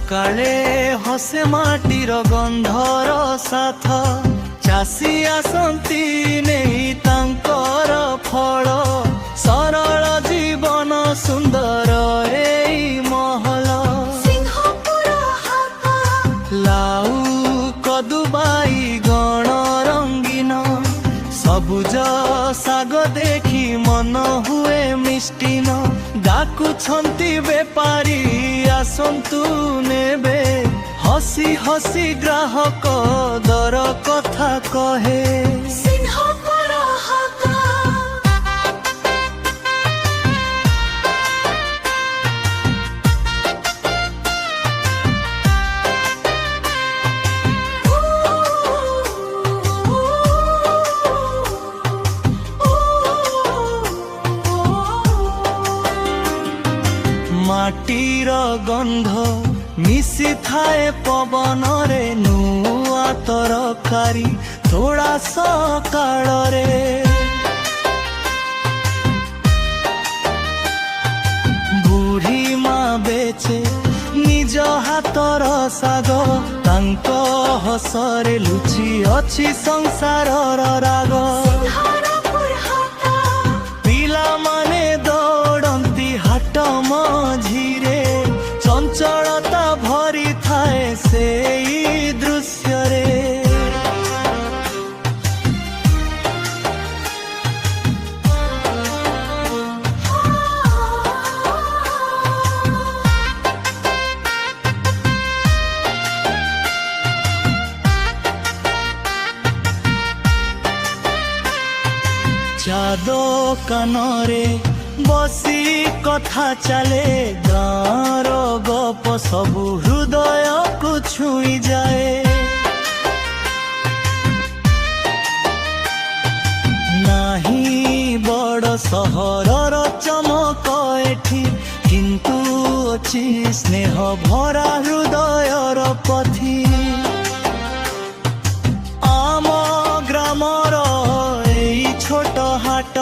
सकाळे हसे माटीर गंधर साथ चासी आसंती नहीं तांकर फल सरल जीवन सुंदर एई महल लाउ कदुबाई गण रंगीन सबुज साग देखी मन हुए मिष्टिन डाकुछंती बेपारी आसंतु नेबे हसी हसी ग्राहक दर कथा कहे माटीर गंध मिसी थाए पवन रे नुआ तरकारी थोड़ा सकाळ रे बुढ़ी माँ बेचे निज हाथर साग तांक हसरे लुचि अछि संसारर राग पिला माने दौड़ती हाट मझिरे चंचलता भरी थाए से दृश्य रे चादो कानरे बसी कथा चले गाँर गप सबु हृदय को छुई जाए नाही बड़ सहरर चमक एठी किंतु अछि स्नेह भरा हृदयर पथी आम ग्रामर एई छोट हाट